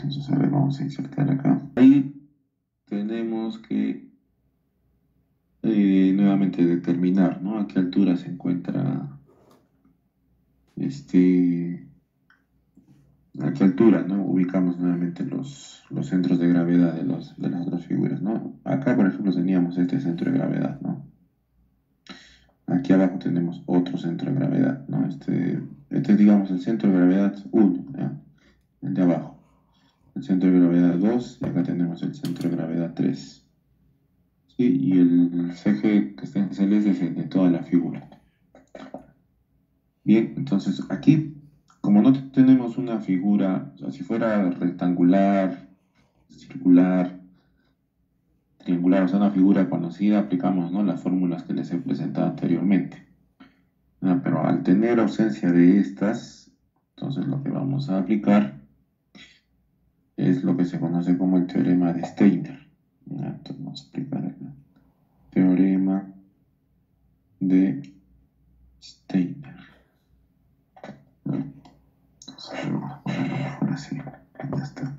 Entonces, a ver, vamos a insertar acá. Ahí tenemos que nuevamente determinar, ¿no? A qué altura se encuentra este, a qué altura, ¿no? Ubicamos nuevamente los centros de gravedad de las dos figuras, ¿no? Acá, por ejemplo, teníamos este centro de gravedad, ¿no? Aquí abajo tenemos otro centro de gravedad, ¿no? Este es, digamos, el centro de gravedad 1, ¿ya? El de abajo. El centro de gravedad 2 y acá tenemos el centro de gravedad 3. ¿Sí? Y el eje que está en celeste es el de toda la figura. Bien, entonces aquí, como no tenemos una figura, o sea, si fuera rectangular, circular, triangular, o sea, una figura conocida, aplicamos, ¿no?, las fórmulas que les he presentado anteriormente. Pero al tener ausencia de estas, entonces lo que vamos a aplicar es lo que se conoce como el teorema de Steiner. Entonces vamos a explicar acá. Teorema de Steiner. Entonces vamos a ponerlo mejor así. Ya está.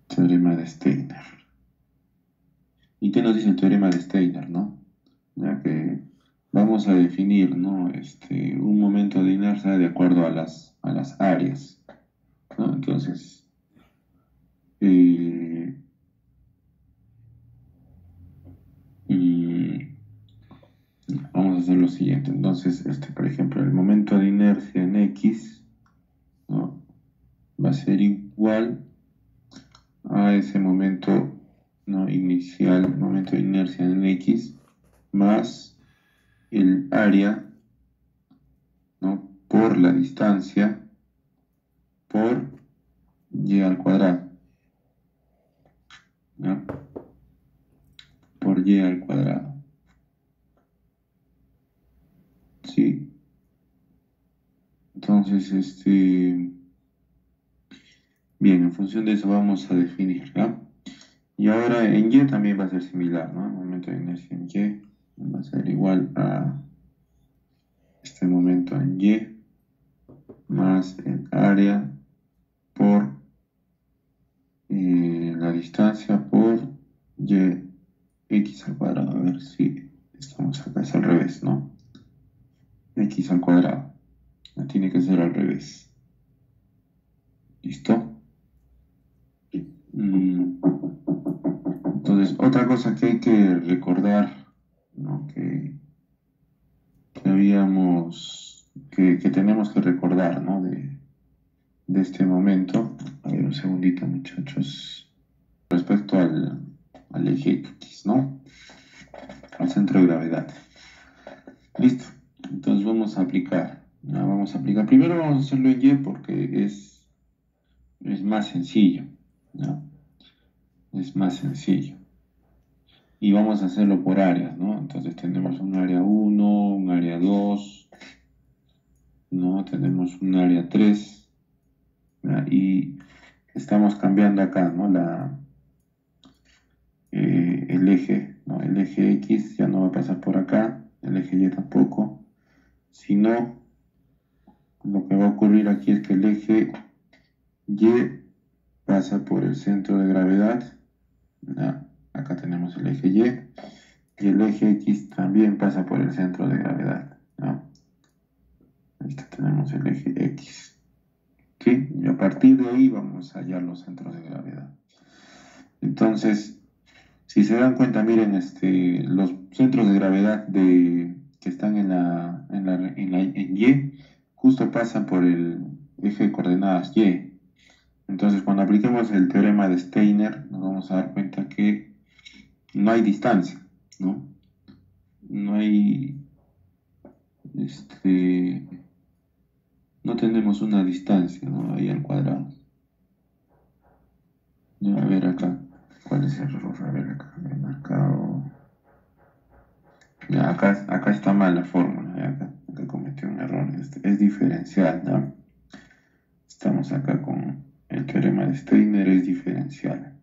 Teorema de Steiner. ¿Y qué nos dice el teorema de Steiner, no? Ya que vamos a definir, ¿no?, un momento de inercia de acuerdo a las áreas, ¿no? Entonces, vamos a hacer lo siguiente. Entonces, por ejemplo, el momento de inercia en X, ¿no?, va a ser igual a ese momento, ¿no?, inicial, momento de inercia en X, más el área, ¿no?, por la distancia por y al cuadrado, ¿no?, por y al cuadrado. ¿Sí? Entonces, bien, en función de eso vamos a definir, ¿no? Y ahora en Y también va a ser similar, ¿no? El momento de inercia en Y va a ser igual a este momento en Y más el área por la distancia por Y X al cuadrado. A ver si estamos acá, es al revés, ¿no? X al cuadrado. Tiene que ser al revés. ¿Listo? Entonces, otra cosa que hay que recordar, ¿no?, que tenemos que recordar, ¿no?, de este momento. A ver, un segundito, muchachos. Respecto al eje X, ¿no?, al centro de gravedad. Listo. Entonces vamos a aplicar. ¿No? Vamos a aplicar. Primero vamos a hacerlo en Y porque es más sencillo, ¿no? Es más sencillo. Y vamos a hacerlo por áreas, ¿no? Entonces tenemos un área 1, un área 2, ¿no? Tenemos un área 3, ¿no? Y estamos cambiando acá, ¿no?, el eje, ¿no? El eje X ya no va a pasar por acá, el eje Y tampoco, sino lo que va a ocurrir aquí es que el eje Y pasa por el centro de gravedad, ¿no? Acá tenemos el eje y el eje X también pasa por el centro de gravedad, ¿no? Ahí tenemos el eje X, ¿sí? Y a partir de ahí vamos a hallar los centros de gravedad. Entonces, si se dan cuenta, miren, los centros de gravedad que están en Y, justo pasan por el eje de coordenadas Y. Entonces, cuando apliquemos el teorema de Steiner, nos vamos a dar cuenta que no hay distancia, ¿no? No hay, no tenemos una distancia, ¿no?, ahí al cuadrado. Ya, a ver acá, ¿cuál es el error? A ver acá, he marcado. Ya, acá está mal la fórmula, ya, acá cometí un error, es diferencial, ¿no? Estamos acá con el teorema de Steiner, es diferencial.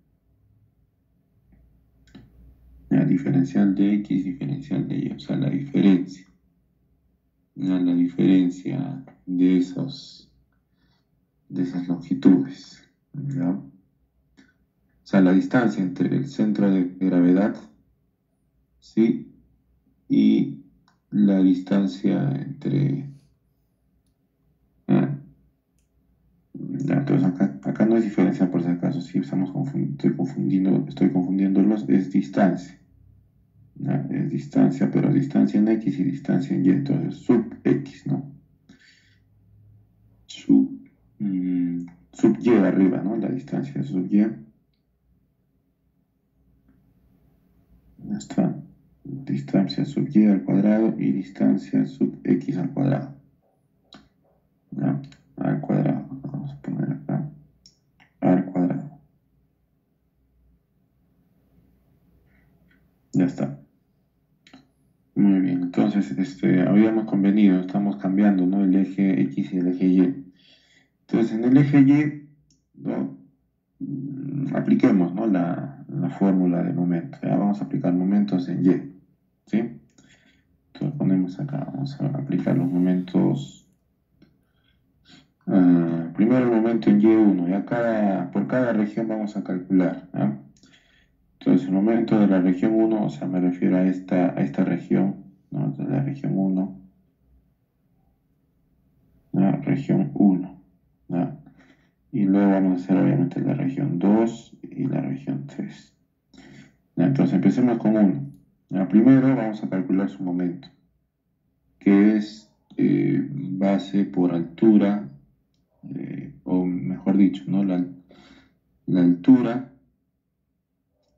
Ya, diferencial de X, diferencial de Y, o sea, la diferencia. Ya, la diferencia de de esas longitudes, ¿ya? O sea, la distancia entre el centro de gravedad, ¿sí? Y la distancia entre... ah, ya, entonces acá no es diferencia por si acaso, si estoy confundiéndolos, es distancia. ¿Ya? Es distancia, pero distancia en X y distancia en Y, entonces sub X, ¿no? Sub, sub Y arriba, ¿no? La distancia sub Y. Ya está. Distancia sub Y al cuadrado y distancia sub X al cuadrado. ¿Ya? Al cuadrado. Vamos a poner acá. Al cuadrado. Ya está. Muy bien. Entonces, habíamos convenido, estamos cambiando, ¿no? El eje X y el eje Y. Entonces, en el eje Y, ¿no? Apliquemos, ¿no? la fórmula de momento. Ya vamos a aplicar momentos en Y. ¿Sí? Entonces ponemos acá, vamos a aplicar los momentos. Primero el momento en Y1, ya por cada región vamos a calcular, ¿ya? Entonces el momento de la región 1, o sea, me refiero a esta región, ¿no? De la región 1, la región 1, ¿ya? Y luego vamos a hacer obviamente la región 2 y la región 3. ¿Ya? Entonces empecemos con 1. ¿Ya? Primero vamos a calcular su momento, que es base por altura, o mejor dicho, ¿no? La altura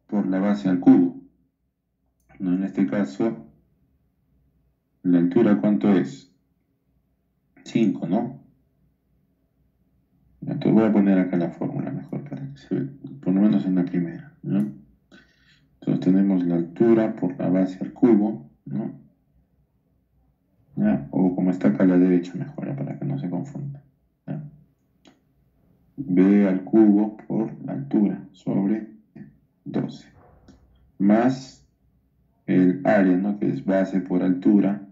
por la base al cubo, ¿no? En este caso, la altura, ¿cuánto es? 5, ¿no? Entonces voy a poner acá la fórmula mejor para que se vea, por lo menos en la primera, ¿no? Entonces tenemos la altura por la base al cubo, ¿no? ¿Ya? O como está acá a la derecha mejor, ¿ya? Para que no se confunda, ¿ya? B al cubo por la altura sobre 12, más el área, ¿no? Que es base por altura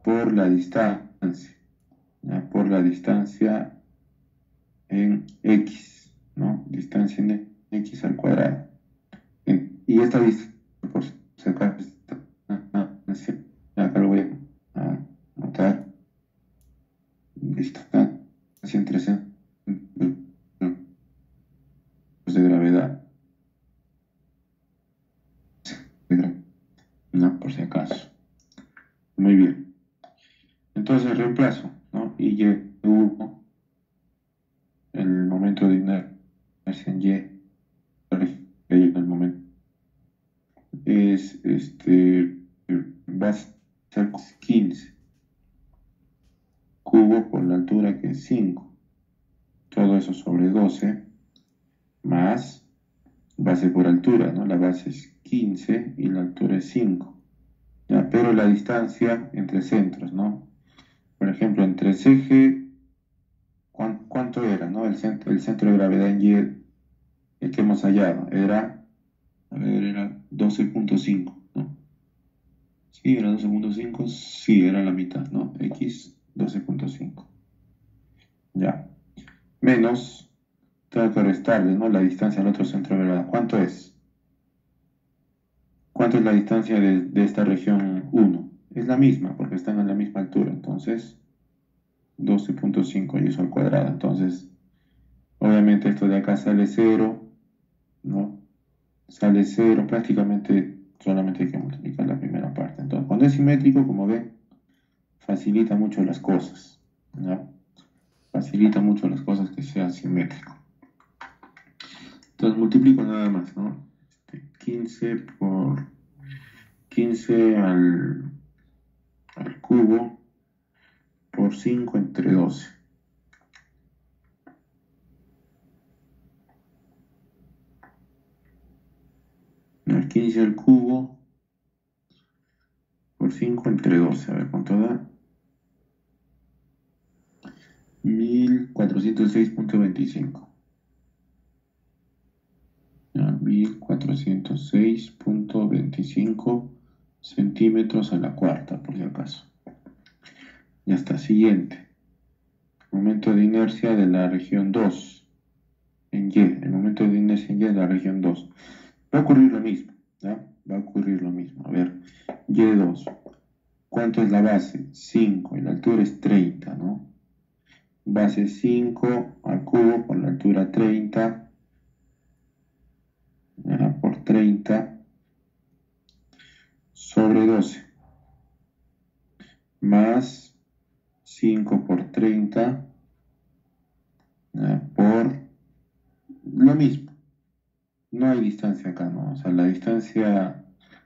por la distancia, ¿ya? Por la distancia en X, ¿no? Distancia en X al cuadrado. Y esta distancia, por si acaso, acá lo voy a anotar, distancia entre centros de gravedad, ¿no? Por si acaso. Muy bien. Entonces reemplazo, ¿no? Y Y1, el momento de inercia en Y, el momento es, va a ser 15 cubo por la altura que es 5. Todo eso sobre 12 más base por altura, ¿no? La base es 15 y la altura es 5. ¿Ya? Pero la distancia entre centros, ¿no? Por ejemplo, entre ese eje, ¿cuánto era, ¿no? El centro de gravedad en Y, el que hemos hallado, era, a ver, era 12.5, ¿no? Sí, era 12.5, sí, era la mitad, ¿no? X 12.5. Ya. Menos, tengo que restarle, ¿no? La distancia al otro centro de gravedad. ¿Cuánto es? ¿Cuánto es la distancia de esta región 1? Es la misma, porque están a la misma altura. Entonces, 12.5 y eso al cuadrado. Entonces, obviamente esto de acá sale 0, ¿no? Sale 0, prácticamente solamente hay que multiplicar la primera parte. Entonces, cuando es simétrico, como ven, facilita mucho las cosas, ¿no? Facilita mucho las cosas que sea simétrico. Entonces multiplico nada más, ¿no? 15 por 15 al cubo por 5 entre 12. El 15 al cubo por 5 entre 12. A ver cuánto da. 1406.25. 1406.25 centímetros a la cuarta, por si acaso. Ya está, siguiente. momento de inercia de la región 2 en Y, el momento de inercia en Y de la región 2. Va a ocurrir lo mismo, ¿ya? Va a ocurrir lo mismo. A ver, Y2. ¿Cuánto es la base? 5 y la altura es 30, ¿no? Base 5 al cubo por la altura 30, ¿ya? Por 30 sobre 12, más 5 por 30, ¿ya? Por lo mismo. No hay distancia acá, ¿no? O sea, la distancia...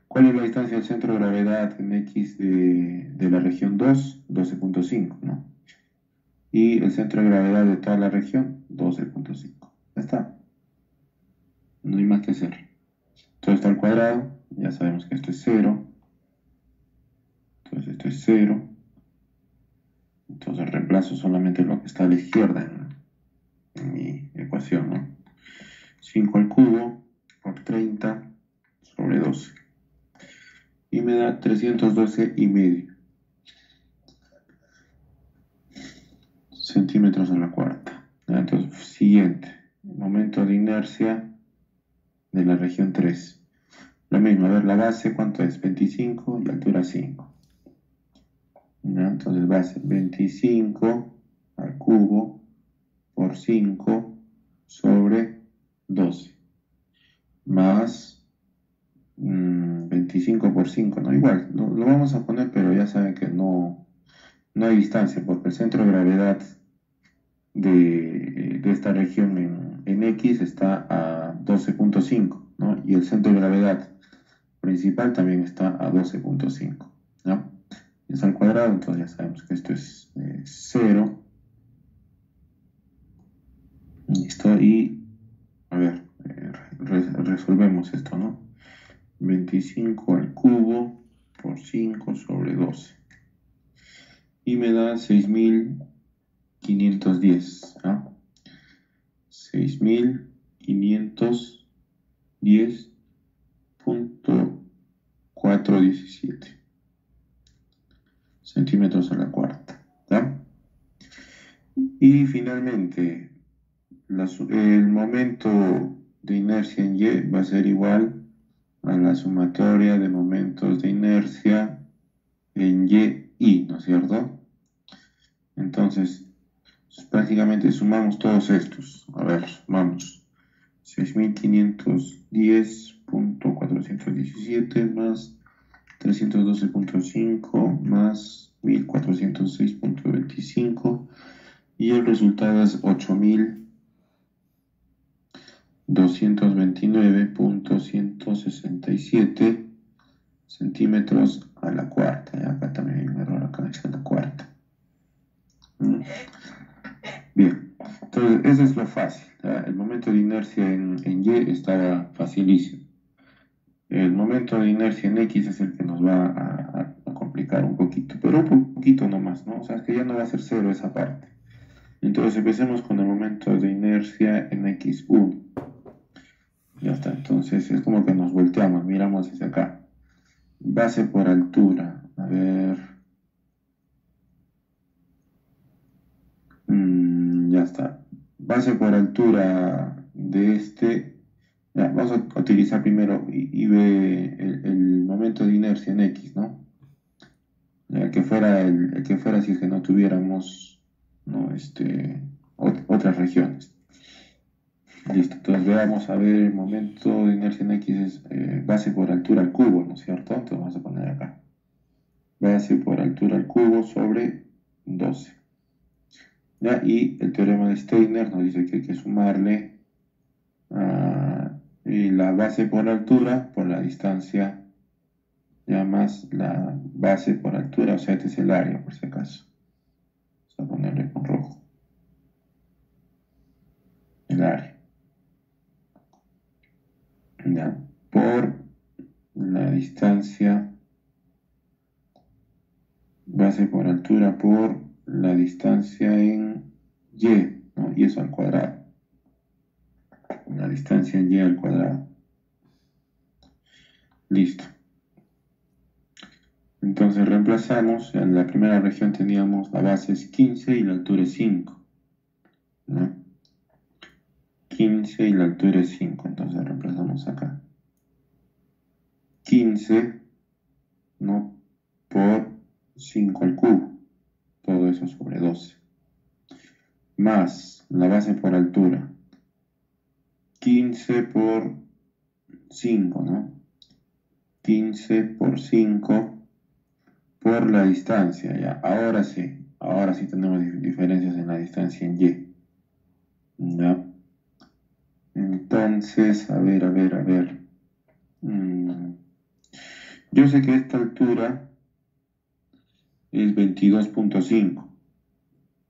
¿Cuál es la distancia del centro de gravedad en X de la región 2? 12.5, ¿no? Y el centro de gravedad de toda la región, 12.5. Ya está. No hay más que hacer. Todo está al cuadrado. Ya sabemos que esto es 0. Entonces esto es 0. Entonces reemplazo solamente lo que está a la izquierda en mi ecuación, ¿no? 5 al cubo por 30 sobre 12. Y me da 312,5 centímetros a la cuarta. Entonces, siguiente. Momento de inercia de la región 3. Lo mismo, a ver, la base, ¿cuánto es? 25 y altura 5. ¿Ya? Entonces base 25 al cubo por 5 sobre 12. Más 25 por 5, ¿no? Igual, lo vamos a poner, pero ya saben que no hay distancia, porque el centro de gravedad de esta región en X está a 12.5, ¿no? Y el centro de gravedad principal también está a 12.5, ¿no? Es al cuadrado, entonces ya sabemos que esto es 0. Listo, y a ver, resolvemos esto, ¿no? 25 al cubo por 5 sobre 12. Y me da 6.510, ¿ah? 6.510.417 centímetros a la cuarta, ¿ya? Y finalmente, el momento de inercia en Y va a ser igual a la sumatoria de momentos de inercia en Y, ¿no es cierto? Entonces, prácticamente sumamos todos estos. A ver, sumamos 6.510.417 más 312.5 más 1.406.25 y el resultado es 8.229.167 centímetros a la cuarta. Y acá también hay un error, acá es a la cuarta. Bien, entonces eso es lo fácil, ¿ya? El momento de inercia en Y estaba facilísimo. El momento de inercia en X es el que nos va a complicar un poquito, pero un poquito nomás, ¿no? O sea, que ya no va a ser cero esa parte. Entonces empecemos con el momento de inercia en X1. Ya está, entonces es como que nos volteamos, miramos hacia acá. Base por altura, a ver. Ya está. Base por altura de este. Ya, vamos a utilizar primero y ve el momento de inercia en X, ¿no? El que fuera, el que fuera si es que no tuviéramos, ¿no? Otras regiones. Listo, entonces veamos a ver el momento de inercia en X es base por altura al cubo, ¿no es cierto? Entonces vamos a poner acá. Base por altura al cubo sobre 12. ¿Ya? Y el teorema de Steiner nos dice que hay que sumarle la base por altura por la distancia, ya más la base por altura, o sea, este es el área por si acaso. Vamos a ponerle con rojo. El área. ¿Ya? Por la distancia, base por altura por la distancia en Y, ¿no? Y eso al cuadrado. La distancia en Y al cuadrado. Listo. Entonces reemplazamos, en la primera región teníamos la base es 15 y la altura es 5, ¿no? 15 y la altura es 5, entonces reemplazamos acá. 15, ¿no? Por 5 al cubo, todo eso sobre 12. Más la base por altura, 15 por 5, ¿no? 15 por 5 por la distancia, ya. Ahora sí tenemos diferencias en la distancia en Y, ¿ya? Entonces, a ver. Mm, Yo sé que esta altura es 22.5.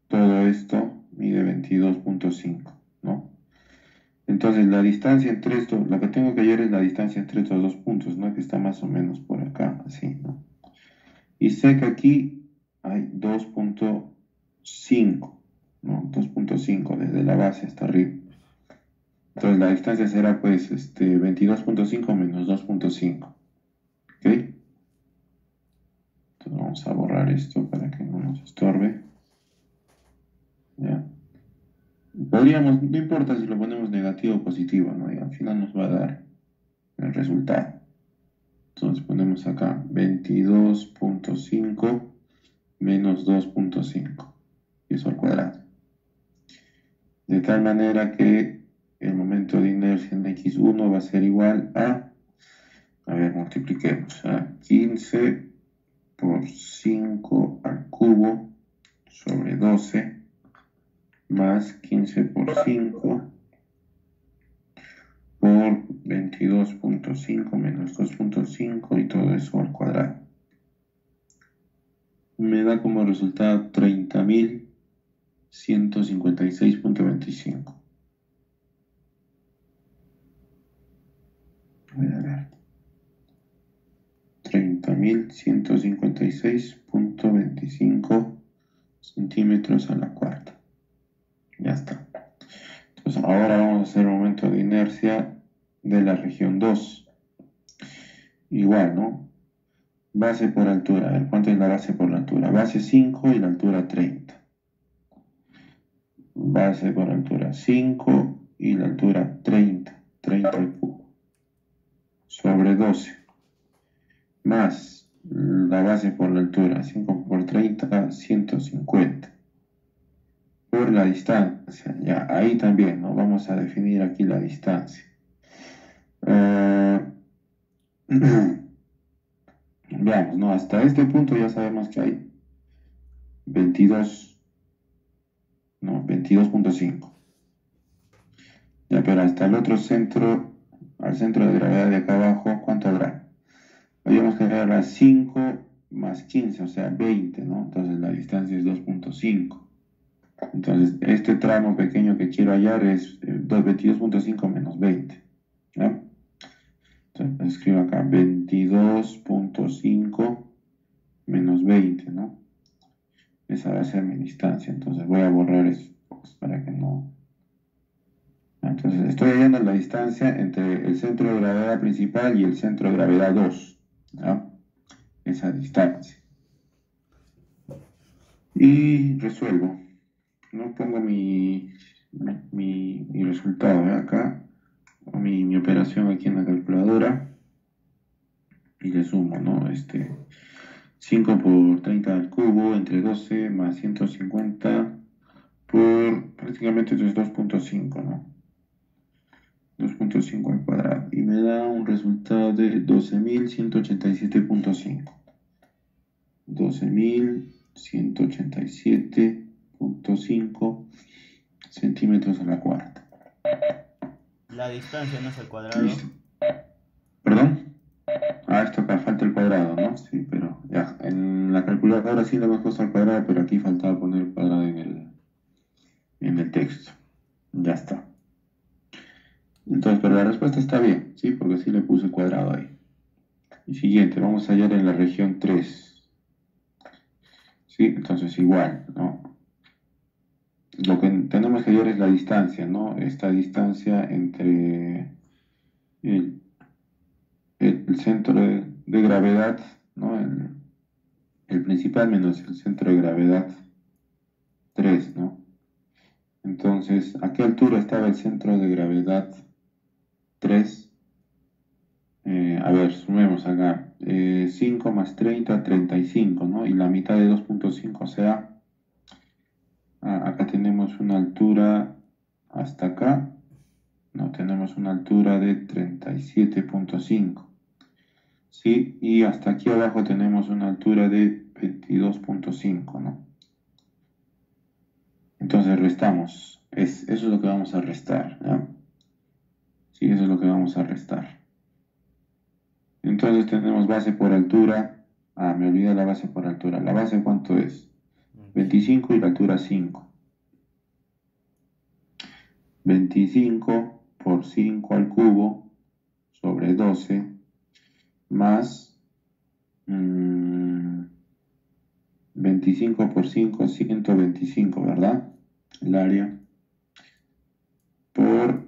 Todo esto mide 22.5, ¿no? Entonces, la distancia entre estos, lo que tengo que hallar es la distancia entre estos dos puntos, ¿no? Que está más o menos por acá, así, ¿no? Y sé que aquí hay 2.5, ¿no? 2.5 desde la base hasta arriba. Entonces la distancia será pues 22.5 menos 2.5. ¿Ok? Entonces vamos a borrar esto para que no nos estorbe. ¿Ya? Podríamos, no importa si lo ponemos negativo o positivo, ¿no? Y al final nos va a dar el resultado. Entonces ponemos acá 22.5 menos 2.5. Y eso al cuadrado. De tal manera que el momento de inercia en x1 va a ser igual a ver, multipliquemos, a 15 por 5 al cubo sobre 12 más 15 por 5 por 22.5 menos 2.5 y todo eso al cuadrado. Me da como resultado 30.156.25. Voy a ver. 30.156.25 centímetros a la cuarta. Ya está. Entonces ahora vamos a hacer el momento de inercia de la región 2. Igual, ¿no? Base por altura. A ver, ¿cuánto es la base por la altura? Base 5 y la altura 30. Base por altura 5 y la altura 30. 30 al cubo. Sobre 12. Más la base por la altura. 5 por 30, 150. Por la distancia. Ya, ahí también, ¿no? Vamos a definir aquí la distancia. Veamos, ¿no? Hasta este punto ya sabemos que hay 22, no, 22.5. Ya, pero hasta el otro centro, al centro de gravedad de acá abajo, ¿cuánto habrá? Habíamos que agarrar 5 más 15, o sea, 20, ¿no? Entonces la distancia es 2.5. Entonces, este tramo pequeño que quiero hallar es 22.5 menos 20, ¿no? Entonces, escribo acá 22.5 menos 20, ¿no? Esa va a ser mi distancia. Entonces voy a borrar eso para que no... Entonces estoy hallando la distancia entre el centro de gravedad principal y el centro de gravedad 2, ¿no? Esa distancia. Y resuelvo. No pongo mi resultado, ¿eh? Acá, mi operación aquí en la calculadora. Y le sumo, ¿no? 5 por 30 al cubo entre 12 más 150 por prácticamente 2.5, ¿no? 2.5 al cuadrado. Y me da un resultado de 12.187.5. 12.187.5 centímetros a la cuarta. La distancia no es al cuadrado. Listo. ¿Perdón? Esto acá falta el cuadrado, ¿no? Sí, pero ya. En la calculadora sí le hemos puesto al cuadrado, pero aquí faltaba poner el cuadrado en el texto. Ya está. Entonces, pero la respuesta está bien, ¿sí? Porque sí le puse cuadrado ahí. Y siguiente, vamos a hallar en la región 3. ¿Sí? Entonces igual, ¿no? Lo que tenemos que hallar es la distancia, ¿no? Esta distancia entre el centro de gravedad, ¿no? el principal menos el centro de gravedad 3, ¿no? Entonces, ¿a qué altura estaba el centro de gravedad 3? A ver, sumemos acá. 5 más 30, 35, ¿no? Y la mitad de 2.5, o sea, acá tenemos una altura hasta acá. No, tenemos una altura de 37.5. ¿Sí? Y hasta aquí abajo tenemos una altura de 22.5, ¿no? Entonces restamos. Eso es lo que vamos a restar, ¿no? Sí, eso es lo que vamos a restar. Entonces tenemos base por altura. Ah, me olvidé la base por altura. ¿La base cuánto es? 25 y la altura 5. 25 por 5 al cubo sobre 12 más 25 por 5, 125, ¿verdad? El área por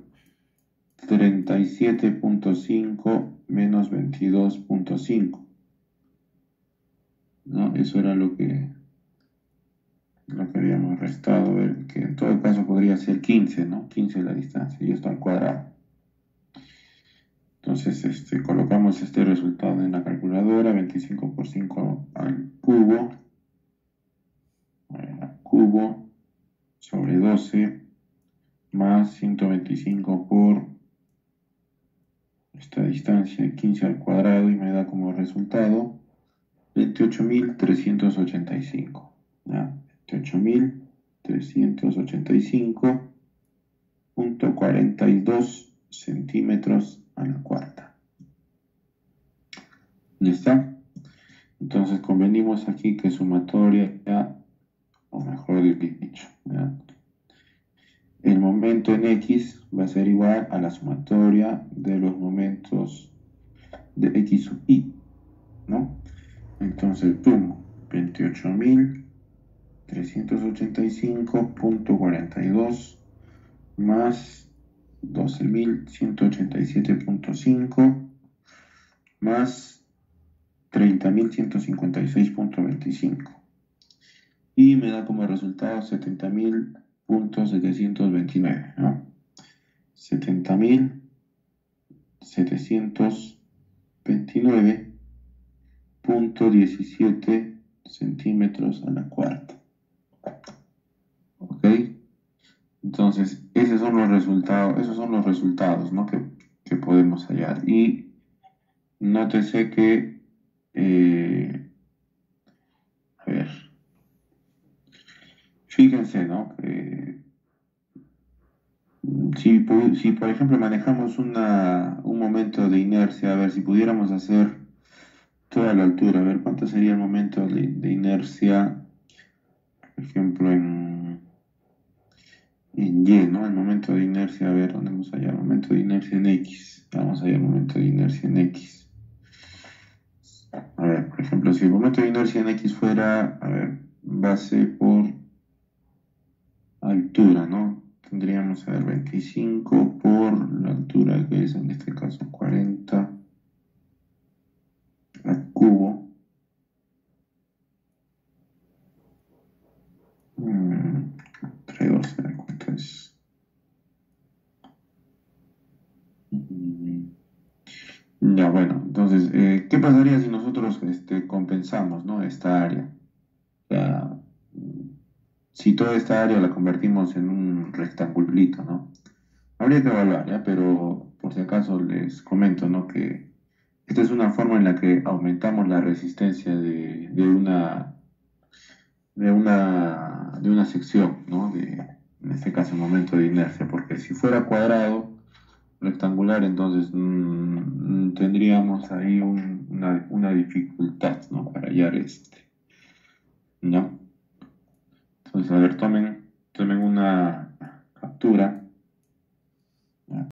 37.5 menos 22.5, ¿no? Eso era lo que habíamos restado, a ver, que en todo caso podría ser 15, ¿no? 15 la distancia, y esto al cuadrado. Entonces, colocamos este resultado en la calculadora, 25 por 5 al cubo sobre 12 más 125 por esta distancia, 15 al cuadrado, y me da como resultado 28.385. ¿Ya? 28.385.42 centímetros a la cuarta. ¿Ya está? Entonces convenimos aquí que sumatoria, o mejor dicho, ¿ya? El momento en X va a ser igual a la sumatoria de los momentos de X sub Y, ¿no? Entonces sumo 28.385.42 más 12.187.5 más 30.156.25 y me da como resultado 70.729, ¿no? 70.729.17 centímetros a la cuarta. ¿Ok? Entonces, esos son los resultados, ¿no? que podemos hallar. Y nótese que, a ver, fíjense, ¿no? Si por ejemplo manejamos un momento de inercia, a ver, si pudiéramos hacer toda la altura, a ver, ¿cuánto sería el momento de inercia, por ejemplo, en Y, ¿no? El momento de inercia, a ver, ¿dónde vamos allá? El momento de inercia en X. Vamos allá al momento de inercia en X. A ver, por ejemplo, si el momento de inercia en X fuera, a ver, base por altura, ¿no? Tendríamos, a ver, 25 por la altura que es en este caso 40 al cubo. Entre 12, ¿cuánto es? Ya, bueno, entonces, ¿qué pasaría si nosotros compensamos, ¿no? Esta área? O sea, si toda esta área la convertimos en un rectangulito, ¿no? Habría que evaluar, ¿ya? Pero por si acaso les comento, ¿no? Que esta es una forma en la que aumentamos la resistencia de una sección, ¿no? En este caso, el momento de inercia, porque si fuera cuadrado, rectangular, entonces tendríamos ahí una dificultad, ¿no? Para hallar ¿no? Entonces, a ver, tomen una captura